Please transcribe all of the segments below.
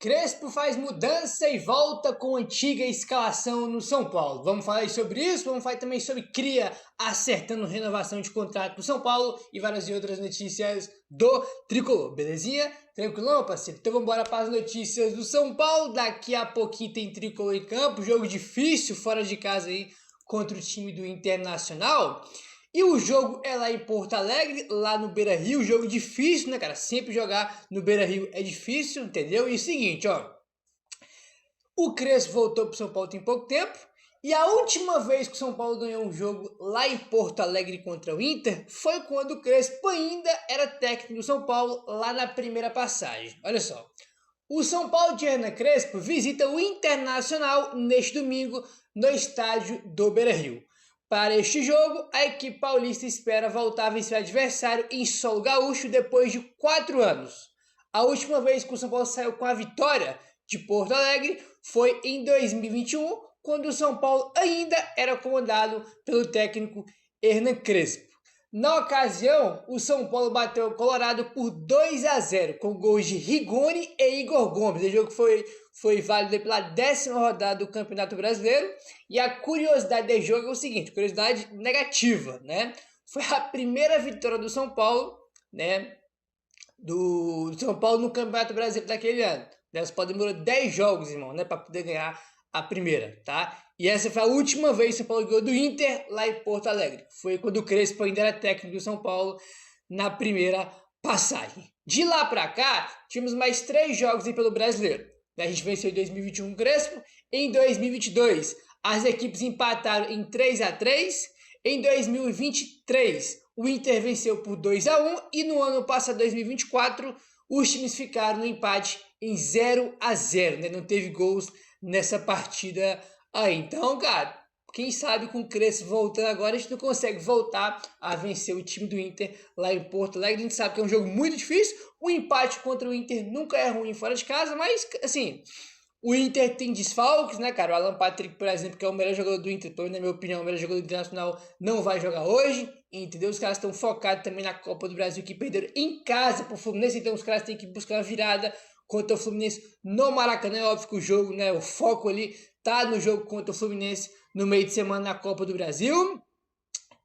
Crespo faz mudança e volta com antiga escalação no São Paulo. Vamos falar sobre isso, vamos falar também sobre Cria acertando renovação de contrato no São Paulo e várias outras notícias do Tricolor, belezinha? Tranquilão, parceiro? Então vamos embora para as notícias do São Paulo. Daqui a pouquinho tem Tricolor em campo, jogo difícil fora de casa aí contra o time do Internacional. E o jogo é lá em Porto Alegre, lá no Beira-Rio, jogo difícil, né, cara? Sempre jogar no Beira-Rio é difícil, entendeu? E o seguinte, ó, o Crespo voltou pro São Paulo tem pouco tempo, e a última vez que o São Paulo ganhou um jogo lá em Porto Alegre contra o Inter foi quando o Crespo ainda era técnico do São Paulo, lá na primeira passagem. Olha só, o São Paulo de Hernan Crespo visita o Internacional neste domingo no estádio do Beira-Rio. Para este jogo, a equipe paulista espera voltar a vencer o adversário em solo gaúcho depois de 4 anos. A última vez que o São Paulo saiu com a vitória de Porto Alegre foi em 2021, quando o São Paulo ainda era comandado pelo técnico Hernan Crespo. Na ocasião, o São Paulo bateu o Colorado por 2-0, com gols de Rigoni e Igor Gomes. O jogo foi válido pela 10ª rodada do Campeonato Brasileiro. E a curiosidade do jogo é o seguinte, curiosidade negativa, né? Foi a primeira vitória do São Paulo, né? Do São Paulo no Campeonato Brasileiro daquele ano. Só pode demorar 10 jogos, irmão, né? Para poder ganhar a primeira, tá? E essa foi a última vez que o São Paulo ganhou do Inter lá em Porto Alegre. Foi quando o Crespo ainda era técnico do São Paulo na primeira passagem. De lá para cá, tivemos mais 3 jogos aí pelo Brasileiro. A gente venceu em 2021 o Crespo. Em 2022, as equipes empataram em 3-3. Em 2023, o Inter venceu por 2-1. E no ano passado, 2024, os times ficaram no empate em 0-0, né? Não teve gols nessa partida aí. Então, cara, quem sabe com o Crespo voltando agora, a gente não consegue voltar a vencer o time do Inter lá em Porto Alegre. A gente sabe que é um jogo muito difícil. O empate contra o Inter nunca é ruim fora de casa, mas, assim, o Inter tem desfalques, né, cara? O Alan Patrick, por exemplo, que é o melhor jogador do Inter, na minha opinião, o melhor jogador do Internacional, não vai jogar hoje, entendeu? Os caras estão focados também na Copa do Brasil, que perderam em casa pro Fluminense, então os caras têm que buscar uma virada contra o Fluminense no Maracanã. É óbvio que o jogo, né, o foco ali tá no jogo contra o Fluminense no meio de semana na Copa do Brasil.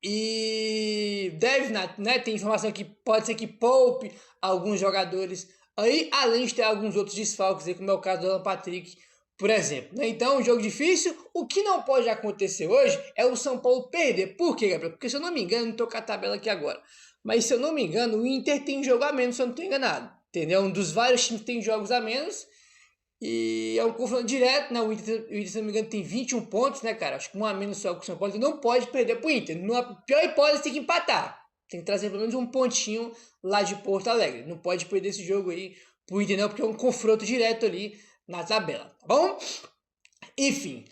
E deve, né, tem informação que pode ser que poupe alguns jogadores aí, além de ter alguns outros desfalques aí, como é o caso do Alan Patrick, por exemplo, né? Então, um jogo difícil. O que não pode acontecer hoje é o São Paulo perder. Por quê, Gabriel? Porque, se eu não me engano, não tô com a tabela aqui agora, mas se eu não me engano, o Inter tem jogo a menos, se eu não tô enganado, entendeu? Um dos vários times que tem jogos a menos. E é um confronto direto, né? O Inter, se não me engano, tem 21 pontos, né, cara? Acho que um a menos só que o São Paulo. Então não pode perder pro Inter. Na pior hipótese, tem que empatar. Tem que trazer pelo menos um pontinho lá de Porto Alegre. Não pode perder esse jogo aí pro Inter, não, porque é um confronto direto ali na tabela, tá bom? Enfim,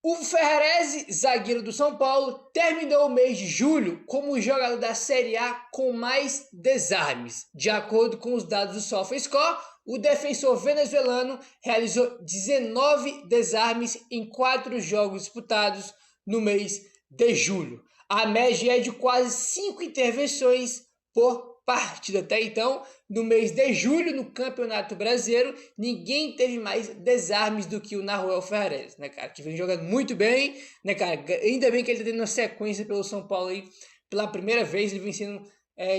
o Ferrarese, zagueiro do São Paulo, terminou o mês de julho como o jogador da Série A com mais desarmes. De acordo com os dados do SofaScore, o defensor venezuelano realizou 19 desarmes em 4 jogos disputados no mês de julho. A média é de quase 5 intervenções por partida. Até então, no mês de julho, no Campeonato Brasileiro, ninguém teve mais desarmes do que o Nahuel Ferrarese, né, cara? Que vem jogando muito bem, né, cara? Ainda bem que ele tá tendo uma sequência pelo São Paulo aí. Pela primeira vez, ele vem sendo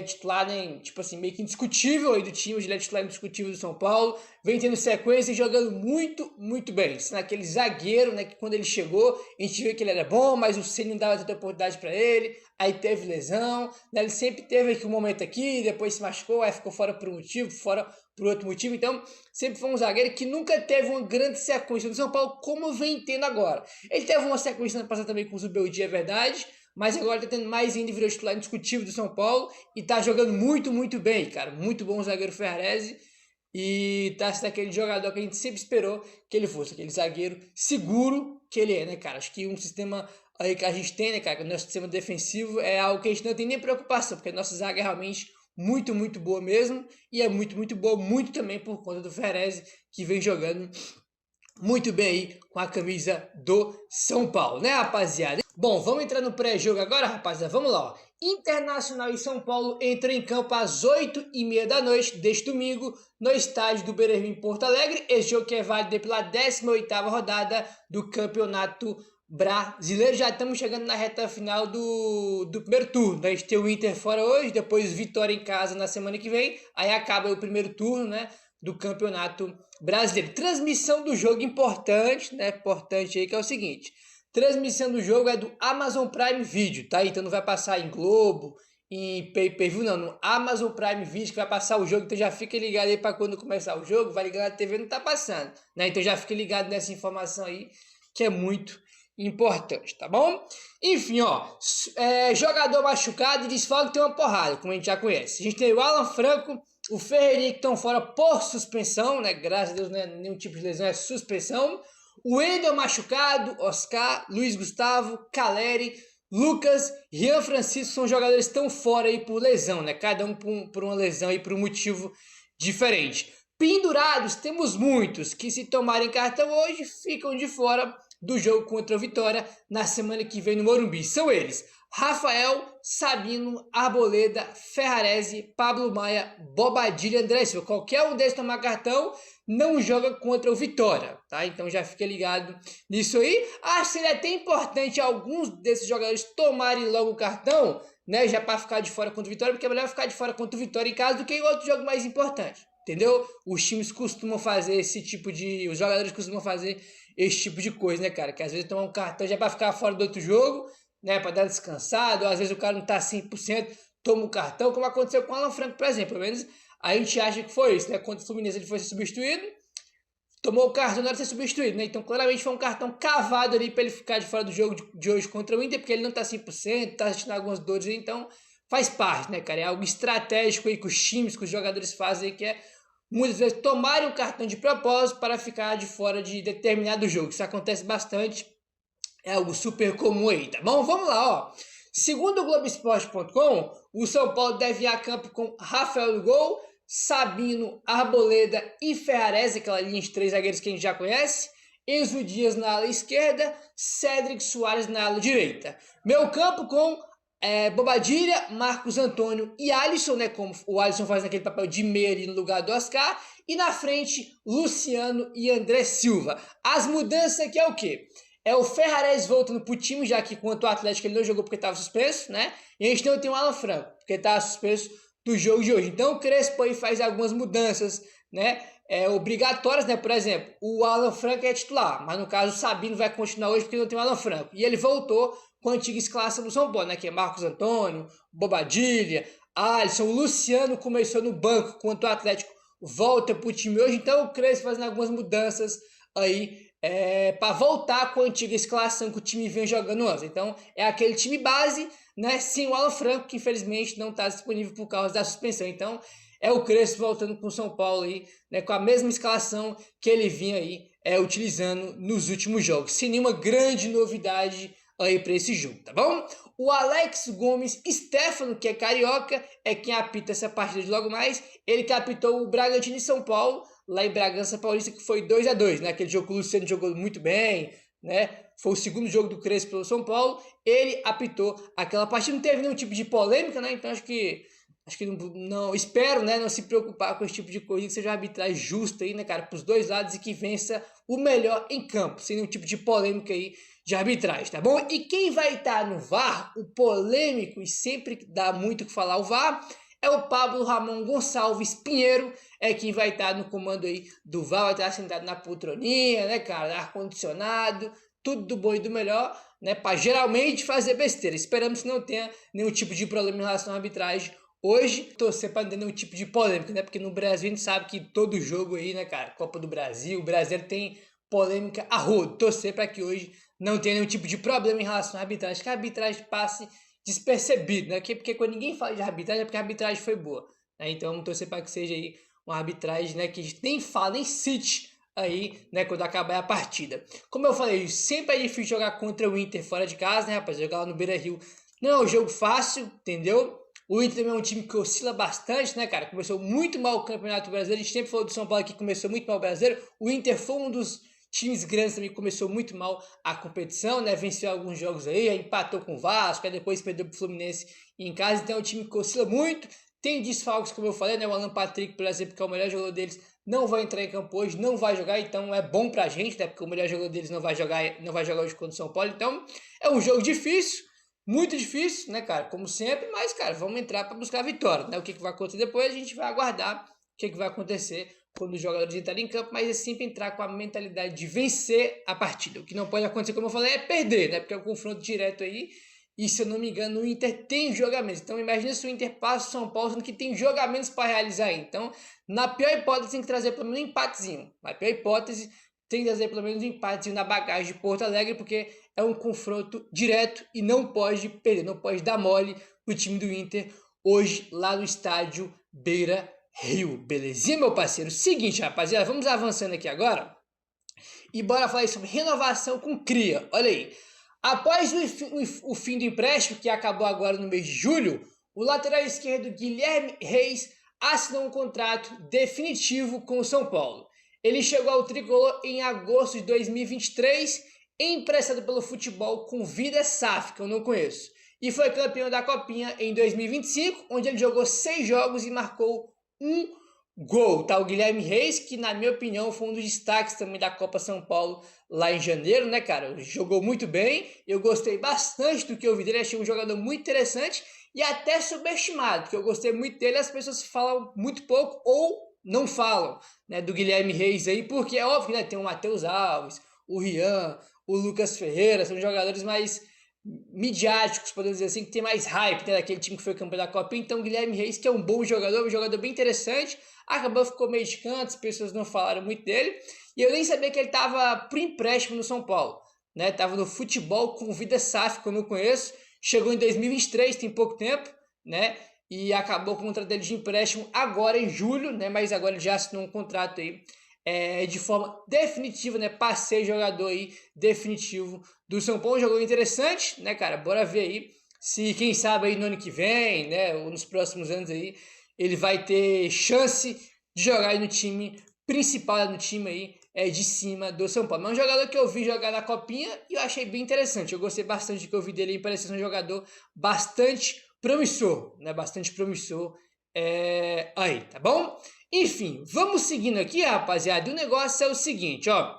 titular, né, tipo assim, meio que indiscutível aí do time. Ele é titular indiscutível do São Paulo. Vem tendo sequência e jogando muito, muito bem. Sendo aquele zagueiro, né, que quando ele chegou, a gente viu que ele era bom, mas o Ceni não dava tanta oportunidade para ele. Aí teve lesão, né? Ele sempre teve aqui um momento aqui, depois se machucou, aí ficou fora por um motivo, fora por outro motivo. Então, sempre foi um zagueiro que nunca teve uma grande sequência no São Paulo, como vem tendo agora. Ele teve uma sequência na passada também com o Zubeldia, é verdade, mas agora tá tendo mais ainda, virou titular indiscutível do São Paulo e tá jogando muito, muito bem, cara. Muito bom o zagueiro Ferrarese. E tá sendo aquele jogador que a gente sempre esperou que ele fosse, aquele zagueiro seguro que ele é, né, cara? Acho que um sistema aí que a gente tem, né, cara, o nosso sistema defensivo é algo que a gente não tem nem preocupação, porque a nossa zaga é realmente muito, muito boa mesmo, e é muito, muito boa, muito também por conta do Ferrarese, que vem jogando muito bem aí com a camisa do São Paulo, né, rapaziada? Bom, vamos entrar no pré-jogo agora, rapaziada, vamos lá, ó. Internacional e São Paulo entram em campo às 8h30 da noite deste domingo no estádio do Beira-Rio em Porto Alegre. Esse jogo que é válido pela 18ª rodada do Campeonato Brasileiro. Já estamos chegando na reta final do primeiro turno. A gente tem o Inter fora hoje, depois Vitória em casa na semana que vem. Aí acaba o primeiro turno, né, do Campeonato Brasileiro. Transmissão do jogo importante, né? Importante aí que é o seguinte. Transmissão do jogo é do Amazon Prime Video, tá? Então não vai passar em Globo, em Pay-Per-View, não. No Amazon Prime Video que vai passar o jogo. Então já fica ligado aí para quando começar o jogo. Vai ligar na TV, não tá passando, né? Então já fica ligado nessa informação aí, que é muito importante, tá bom? Enfim, ó, jogador machucado e desfalque tem uma porrada, como a gente já conhece. A gente tem o Alan Franco, o Ferreirinha que estão fora por suspensão, né? Graças a Deus não é nenhum tipo de lesão, é suspensão. O Wendel machucado, Oscar, Luiz Gustavo, Caleri, Lucas, Rian Francisco são jogadores que estão fora aí por lesão, né? Cada um por uma lesão aí, por um motivo diferente. Pendurados, temos muitos que se tomarem cartão hoje ficam de fora do jogo contra o Vitória na semana que vem no Morumbi. São eles: Rafael, Sabino, Arboleda, Ferrarese, Pablo Maia, Bobadilha, André Silva. Qualquer um desses tomar cartão não joga contra o Vitória, tá? Então já fica ligado nisso aí. Acho que seria até importante alguns desses jogadores tomarem logo o cartão, né? Já para ficar de fora contra o Vitória, porque é melhor ficar de fora contra o Vitória em casa do que em outro jogo mais importante, entendeu? Os times costumam fazer esse tipo de... Os jogadores costumam fazer esse tipo de coisa, né, cara? Que às vezes tomam um cartão já para ficar fora do outro jogo, né? Para dar descansado, ou às vezes o cara não tá 100%, toma um cartão, como aconteceu com o Alan Franco, por exemplo. Pelo menos a gente acha que foi isso, né? Quando o Fluminense ele foi ser substituído, tomou o cartão na hora de ser substituído, né? Então, claramente foi um cartão cavado ali para ele ficar de fora do jogo de hoje contra o Inter, porque ele não tá 100%, tá sentindo algumas dores, então faz parte, né, cara? É algo estratégico aí que os times, que os jogadores fazem aí, que é muitas vezes tomarem um cartão de propósito para ficar de fora de determinado jogo. Isso acontece bastante, é algo super comum aí, tá bom? Vamos lá, ó. Segundo o Globoesporte.com, o São Paulo deve ir a campo com Rafael no gol, Sabino, Arboleda e Ferrarese, aquela linha de 3 zagueiros que a gente já conhece, Enzo Dias na ala esquerda, Cédric Soares na ala direita. Meio campo com Bobadilha, Marcos Antônio e Alisson, né, como o Alisson faz naquele papel de meia ali no lugar do Oscar, e na frente Luciano e André Silva. As mudanças aqui é o quê? É o Ferrarese voltando pro time, já que contra o Atlético ele não jogou porque estava suspenso, né? E a gente não tem o Alan Franco, porque estava suspenso do jogo de hoje. Então o Crespo aí faz algumas mudanças, né? Obrigatórias, né? Por exemplo, o Alan Franco é titular, mas no caso o Sabino vai continuar hoje porque não tem o Alan Franco. E ele voltou com a antiga escalação do São Paulo, né? Que é Marcos Antônio, Bobadilha, Alisson. O Luciano começou no banco contra o Atlético, volta pro time hoje. Então o Crespo fazendo algumas mudanças aí para voltar com a antiga escalação que o time vem jogando antes. Então é aquele time base, né, sem o Alan Franco, que infelizmente não está disponível por causa da suspensão. Então é o Crespo voltando com o São Paulo aí, né, com a mesma escalação que ele vinha aí utilizando nos últimos jogos, sem nenhuma grande novidade aí para esse jogo, tá bom? O Alex Gomes Stefano, que é carioca, é quem apita essa partida de logo mais. Ele que apitou o Bragantino e São Paulo lá em Bragança Paulista, que foi 2-2, né? Aquele jogo que o Luciano jogou muito bem, né? Foi o segundo jogo do Crespo pelo São Paulo. Ele apitou aquela partida, não teve nenhum tipo de polêmica, né? Então acho que não espero, né, não se preocupar com esse tipo de coisa, que seja uma arbitragem justa aí, né, cara, para os dois lados e que vença o melhor em campo, sem nenhum tipo de polêmica aí de arbitragem, tá bom? E quem vai estar no VAR, o polêmico e sempre dá muito o que falar o VAR, é o Pablo Ramon Gonçalves Pinheiro, é quem vai estar no comando aí do VAR, vai estar sentado na poltroninha, né, cara, ar-condicionado, tudo do bom e do melhor, né, para geralmente fazer besteira. Esperamos que não tenha nenhum tipo de problema em relação à arbitragem hoje, torcer para não ter nenhum tipo de polêmica, né, porque no Brasil a gente sabe que todo jogo aí, né, cara, Copa do Brasil, o brasileiro tem polêmica a rodo, torcer para que hoje não tenha nenhum tipo de problema em relação à arbitragem, que a arbitragem passe despercebido, né? Porque quando ninguém fala de arbitragem é porque a arbitragem foi boa, né? Então vamos torcer para que seja aí uma arbitragem, né, que a gente nem fala, nem cite aí, né, quando acabar a partida. Como eu falei, sempre é difícil jogar contra o Inter fora de casa, né, rapaz? Jogar lá no Beira-Rio não é um jogo fácil, entendeu? O Inter também é um time que oscila bastante, né, cara? Começou muito mal o Campeonato Brasileiro. A gente sempre falou do São Paulo que começou muito mal o Brasileiro. O Inter foi um dos times grandes também começou muito mal a competição, né? Venceu alguns jogos aí empatou com o Vasco, aí depois perdeu pro Fluminense em casa, então é um time que oscila muito. Tem desfalques, como eu falei, né? O Alan Patrick, por exemplo, que é o melhor jogador deles, não vai entrar em campo hoje, não vai jogar, então é bom pra gente, né? Porque o melhor jogador deles não vai jogar hoje contra o São Paulo, então é um jogo difícil, muito difícil, né, cara? Como sempre, mas, cara, vamos entrar para buscar a vitória, né? O que vai acontecer depois, a gente vai aguardar o que vai acontecer quando os jogadores entrarem em campo, mas é sempre entrar com a mentalidade de vencer a partida. O que não pode acontecer, como eu falei, é perder, né? Porque é um confronto direto aí. E se eu não me engano, o Inter tem jogamentos. Então imagina se o Inter passa o São Paulo, sendo que tem jogamentos para realizar aí. Então, na pior hipótese, tem que trazer pelo menos um empatezinho. Na pior hipótese, tem que trazer pelo menos um empatezinho na bagagem de Porto Alegre, porque é um confronto direto e não pode perder, não pode dar mole o time do Inter hoje lá no estádio Beira-Rio. Belezinha, meu parceiro? Seguinte, rapaziada, vamos avançando aqui agora e bora falar sobre renovação com cria. Olha aí. Após o fim do empréstimo, que acabou agora no mês de julho, o lateral esquerdo Guilherme Reis assinou um contrato definitivo com o São Paulo. Ele chegou ao tricolor em agosto de 2023, emprestado pelo Futebol Convida SAF, que eu não conheço, e foi campeão da Copinha em 2025, onde ele jogou 6 jogos e marcou um gol, tá? O Guilherme Reis, que na minha opinião foi um dos destaques também da Copa São Paulo lá em janeiro, né, cara? Jogou muito bem, eu gostei bastante do que eu vi dele, achei um jogador muito interessante e até subestimado, porque eu gostei muito dele, as pessoas falam muito pouco ou não falam, né, do Guilherme Reis aí, porque é óbvio, né, tem o Matheus Alves, o Rian, o Lucas Ferreira, são jogadores mais midiáticos, podemos dizer assim, que tem mais hype, né, daquele time que foi campeão da Copa. Então, o Guilherme Reis, que é um bom jogador, um jogador bem interessante, acabou ficou meio de canto, as pessoas não falaram muito dele, e eu nem sabia que ele estava por empréstimo no São Paulo, né, estava no Futebol Convida SAF, que eu não conheço, chegou em 2023, tem pouco tempo, né, e acabou com o contrato dele de empréstimo agora em julho, né, mas agora ele já assinou um contrato aí, de forma definitiva, né, para ser jogador aí definitivo do São Paulo. Um jogador interessante, né, cara, bora ver aí se, quem sabe aí no ano que vem, né, ou nos próximos anos aí, ele vai ter chance de jogar aí no time principal, no time aí de cima do São Paulo. Mas é um jogador que eu vi jogar na Copinha e eu achei bem interessante. Eu gostei bastante do que eu vi dele e parece ser um jogador bastante promissor, né? Bastante promissor aí, tá bom? Enfim, vamos seguindo aqui, rapaziada. O negócio é o seguinte, ó.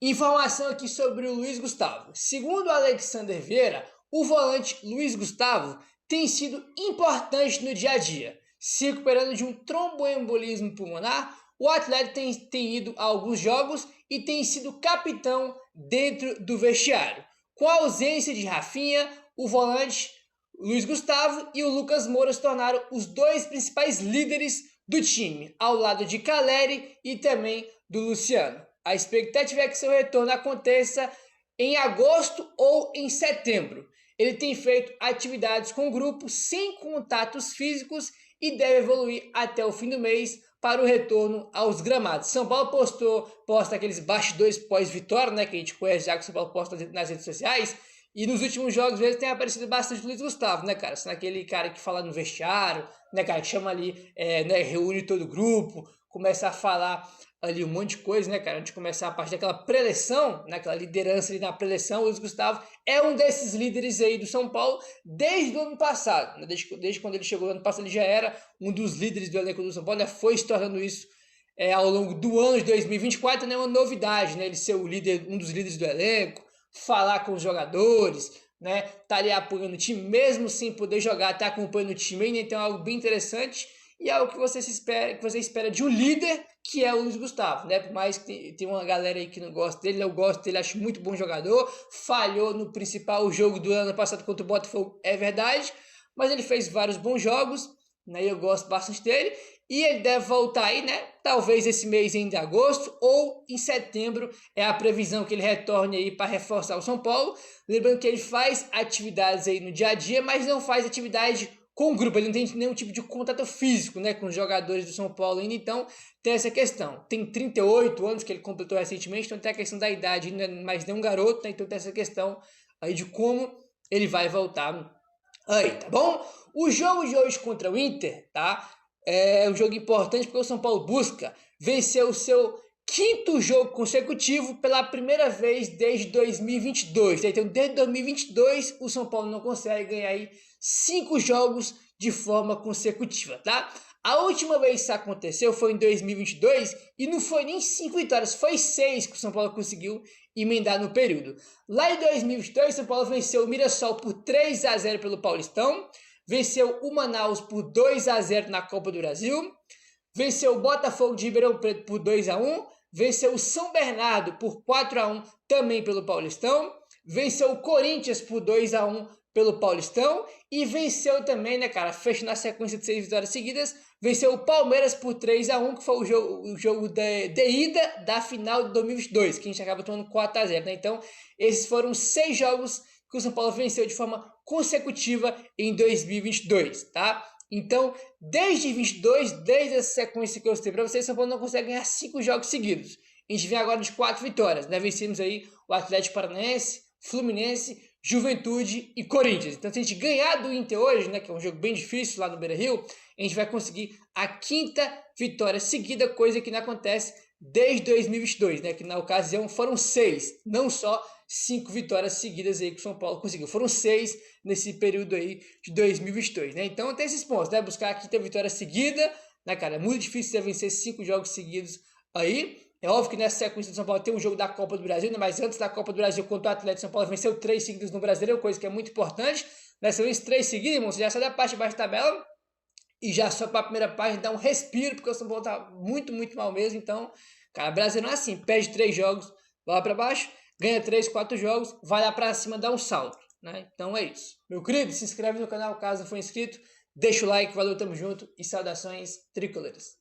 Informação aqui sobre o Luiz Gustavo. Segundo o Alexander Vieira, o volante Luiz Gustavo tem sido importante no dia a dia. Se recuperando de um tromboembolismo pulmonar, o atleta tem ido a alguns jogos e tem sido capitão dentro do vestiário. Com a ausência de Rafinha, o volante Luiz Gustavo e o Lucas Moura se tornaram os dois principais líderes do time, ao lado de Caleri e também do Luciano. A expectativa é que seu retorno aconteça em agosto ou em setembro. Ele tem feito atividades com o grupo sem contatos físicos e deve evoluir até o fim do mês para o retorno aos gramados. São Paulo posta aqueles bastidores pós-vitória, né, que a gente conhece já, que o São Paulo posta nas redes sociais. E nos últimos jogos, às vezes, tem aparecido bastante o Luiz Gustavo, né, cara? Sendo aquele cara que fala no vestiário, né, cara? Que chama ali, né, reúne todo o grupo, começa a falar ali um monte de coisa, né, cara? Antes de começar a parte daquela preleção, né, aquela liderança ali na preleção, o Luiz Gustavo é um desses líderes aí do São Paulo desde o ano passado, né? Desde quando ele chegou no ano passado, ele já era um dos líderes do elenco do São Paulo, né? Foi se tornando isso ao longo do ano de 2024, né? Uma novidade, né? Ele ser o líder, um dos líderes do elenco, falar com os jogadores, né? Tá ali apoiando o time, mesmo sem poder jogar, tá acompanhando o time ainda, então é algo bem interessante e é algo que você espera de um líder, que é o Luiz Gustavo, né? Por mais que tem uma galera aí que não gosta dele, eu gosto dele, acho muito bom jogador, falhou no principal jogo do ano passado contra o Botafogo, é verdade, mas ele fez vários bons jogos, né? Eu gosto bastante dele. E ele deve voltar aí, né? Talvez esse mês ainda de agosto ou em setembro é a previsão que ele retorne aí para reforçar o São Paulo. Lembrando que ele faz atividades aí no dia a dia, mas não faz atividade com o grupo. Ele não tem nenhum tipo de contato físico, né, com os jogadores do São Paulo ainda. Então tem essa questão. Tem 38 anos que ele completou recentemente, então tem a questão da idade, ainda mais nem um garoto, né? Então tem essa questão aí de como ele vai voltar aí, tá bom? O jogo de hoje contra o Inter, tá? É um jogo importante porque o São Paulo busca vencer o seu quinto jogo consecutivo pela primeira vez desde 2022. Então, desde 2022, o São Paulo não consegue ganhar aí 5 jogos de forma consecutiva, tá? A última vez que isso aconteceu foi em 2022 e não foi nem 5 vitórias, foi 6 que o São Paulo conseguiu emendar no período. Lá em 2022, o São Paulo venceu o Mirassol por 3-0 pelo Paulistão, venceu o Manaus por 2-0 na Copa do Brasil, venceu o Botafogo de Ribeirão Preto por 2-1, venceu o São Bernardo por 4-1 também pelo Paulistão, venceu o Corinthians por 2-1 pelo Paulistão e venceu também, né, cara, fechando a sequência de 6 vitórias seguidas, venceu o Palmeiras por 3-1, que foi o jogo de ida da final de 2022, que a gente acaba tomando 4-0, né? Então, esses foram 6 jogos que o São Paulo venceu de forma consecutiva em 2022, tá? Então, desde 22, desde essa sequência que eu citei para vocês, o São Paulo não consegue ganhar 5 jogos seguidos. A gente vem agora de 4 vitórias, né? Vencemos aí o Atlético Paranaense, Fluminense, Juventude e Corinthians. Então, se a gente ganhar do Inter hoje, né, que é um jogo bem difícil lá no Beira-Rio, a gente vai conseguir a 5ª vitória seguida, coisa que não acontece desde 2022, né? Que na ocasião foram 6, não só 5 vitórias seguidas aí que o São Paulo conseguiu. Foram 6 nesse período aí de 2022, né? Então tem esses pontos, né? Buscar a 5ª vitória seguida, né, cara? É muito difícil você vencer 5 jogos seguidos aí. É óbvio que nessa sequência do São Paulo tem um jogo da Copa do Brasil, né? Mas antes da Copa do Brasil contra o Atlético, São Paulo venceu 3 seguidos no Brasileiro, coisa que é muito importante. Nessa vez 3 seguidos, irmão, você já sai da parte de baixo da tabela e já sobe para a primeira página, dá um respiro, porque o São Paulo tá muito, muito mal mesmo. Então, cara, o Brasil não é assim, perde 3 jogos, vai lá para baixo, ganha 3, 4 jogos, vai lá para cima, dá um salto, né? Então é isso. Meu querido, se inscreve no canal caso não for inscrito, deixa o like, valeu, tamo junto e saudações tricolores.